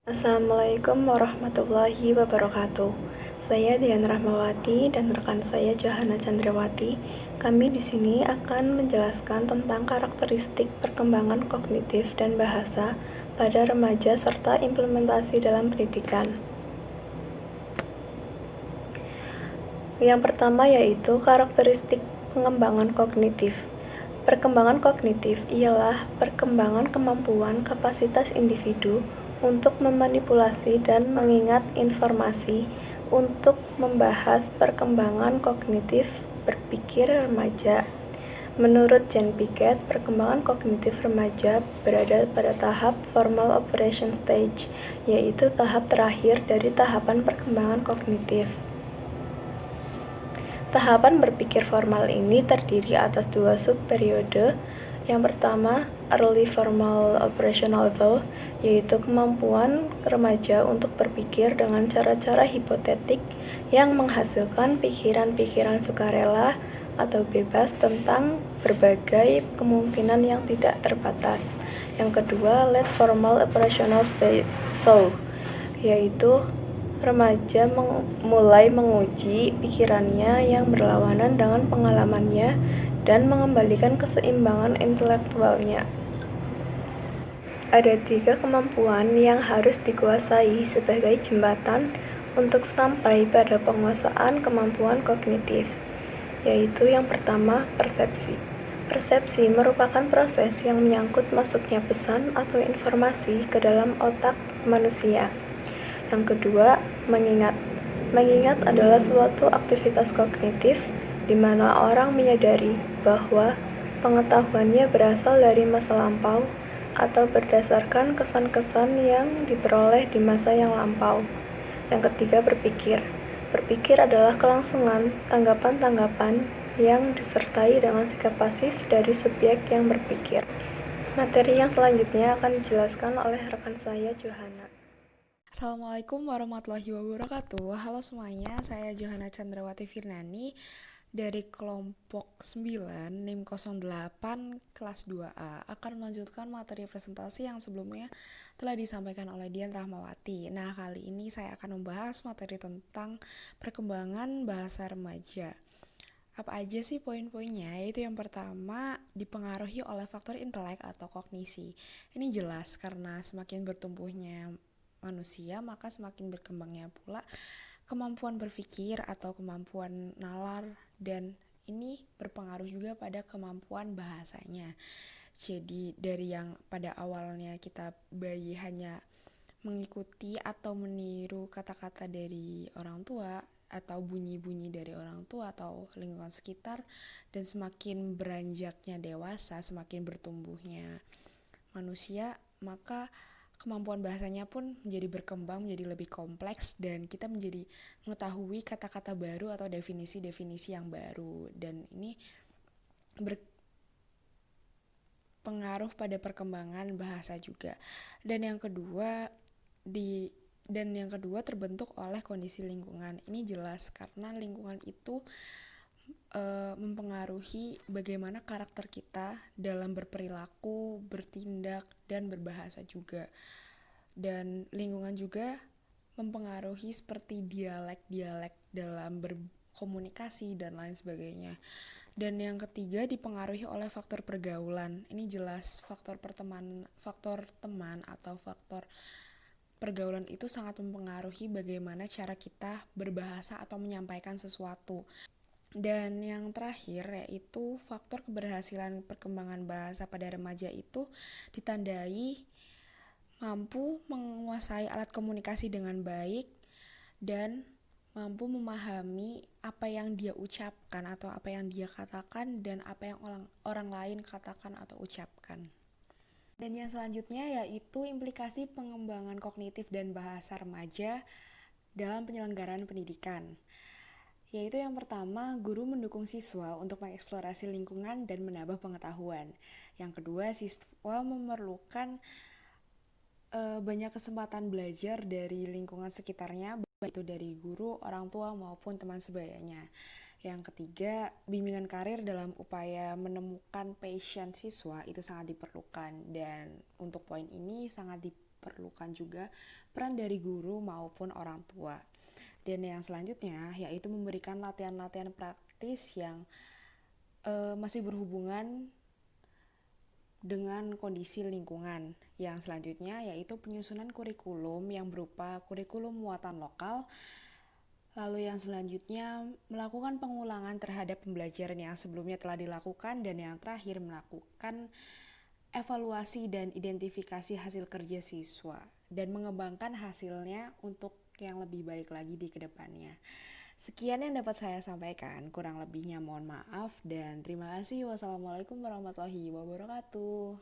Assalamualaikum warahmatullahi wabarakatuh. Saya Dian Rahmawati dan rekan saya Johana Chandrawati. Kami di sini akan menjelaskan tentang karakteristik perkembangan kognitif dan bahasa pada remaja serta implementasi dalam pendidikan. Yang pertama yaitu karakteristik pengembangan kognitif. Perkembangan kognitif ialah perkembangan kemampuan kapasitas individu untuk memanipulasi dan mengingat informasi. Untuk membahas perkembangan kognitif berpikir remaja, menurut Jen Piaget, perkembangan kognitif remaja berada pada tahap formal operation stage, yaitu tahap terakhir dari tahapan perkembangan kognitif. Tahapan berpikir formal ini terdiri atas dua subperiode. Yang pertama, early formal operational level, yaitu kemampuan remaja untuk berpikir dengan cara-cara hipotetik yang menghasilkan pikiran-pikiran sukarela atau bebas tentang berbagai kemungkinan yang tidak terbatas. Yang kedua, late formal operational level, yaitu remaja mulai menguji pikirannya yang berlawanan dengan pengalamannya dan mengembalikan keseimbangan intelektualnya. Ada 3 kemampuan yang harus dikuasai sebagai jembatan untuk sampai pada penguasaan kemampuan kognitif, yaitu yang pertama, persepsi. Persepsi merupakan proses yang menyangkut masuknya pesan atau informasi ke dalam otak manusia. Yang kedua, mengingat. Mengingat adalah suatu aktivitas kognitif di mana orang menyadari bahwa pengetahuannya berasal dari masa lampau atau berdasarkan kesan-kesan yang diperoleh di masa yang lampau. Yang ketiga, berpikir. Berpikir adalah kelangsungan tanggapan-tanggapan yang disertai dengan sikap pasif dari subjek yang berpikir. Materi yang selanjutnya akan dijelaskan oleh rekan saya, Johana. Assalamualaikum warahmatullahi wabarakatuh. Halo semuanya, saya Johana Chandrawati Firnani dari kelompok 9 NIM 08 kelas 2A akan melanjutkan materi presentasi yang sebelumnya telah disampaikan oleh Dian Rahmawati. Nah, kali ini saya akan membahas materi tentang perkembangan bahasa remaja. Apa aja sih poin-poinnya? Yaitu yang pertama, dipengaruhi oleh faktor intelek atau kognisi. Ini jelas karena semakin bertumbuhnya manusia, maka semakin berkembangnya pula kemampuan berpikir atau kemampuan nalar, dan ini berpengaruh juga pada kemampuan bahasanya. Jadi dari yang pada awalnya kita bayi hanya mengikuti atau meniru kata-kata dari orang tua atau bunyi-bunyi dari orang tua atau lingkungan sekitar, dan semakin beranjaknya dewasa, semakin bertumbuhnya manusia, maka kemampuan bahasanya pun menjadi berkembang, menjadi lebih kompleks, dan kita menjadi mengetahui kata-kata baru atau definisi-definisi yang baru, dan ini berpengaruh pada perkembangan bahasa juga. Dan yang kedua terbentuk oleh kondisi lingkungan. Ini jelas karena lingkungan itu mempengaruhi bagaimana karakter kita dalam berperilaku, bertindak, dan berbahasa juga. Dan lingkungan juga mempengaruhi seperti dialek-dialek dalam berkomunikasi dan lain sebagainya. Dan yang ketiga dipengaruhi oleh faktor pergaulan. Ini jelas faktor teman atau faktor pergaulan itu sangat mempengaruhi bagaimana cara kita berbahasa atau menyampaikan sesuatu. Dan yang terakhir yaitu faktor keberhasilan perkembangan bahasa pada remaja itu ditandai mampu menguasai alat komunikasi dengan baik dan mampu memahami apa yang dia ucapkan atau apa yang dia katakan dan apa yang orang lain katakan atau ucapkan. Dan yang selanjutnya yaitu implikasi pengembangan kognitif dan bahasa remaja dalam penyelenggaraan pendidikan. Yaitu yang pertama, guru mendukung siswa untuk mengeksplorasi lingkungan dan menambah pengetahuan. Yang kedua, siswa memerlukan banyak kesempatan belajar dari lingkungan sekitarnya, baik itu dari guru, orang tua, maupun teman sebayanya. Yang ketiga, bimbingan karir dalam upaya menemukan passion siswa itu sangat diperlukan, dan untuk poin ini sangat diperlukan juga peran dari guru maupun orang tua. Dan yang selanjutnya yaitu memberikan latihan-latihan praktis yang masih berhubungan dengan kondisi lingkungan. Yang selanjutnya yaitu penyusunan kurikulum yang berupa kurikulum muatan lokal. Lalu yang selanjutnya melakukan pengulangan terhadap pembelajaran yang sebelumnya telah dilakukan, dan yang terakhir melakukan evaluasi dan identifikasi hasil kerja siswa dan mengembangkan hasilnya untuk yang lebih baik lagi di kedepannya. Sekian yang dapat saya sampaikan, kurang lebihnya mohon maaf dan terima kasih. Wassalamualaikum warahmatullahi wabarakatuh.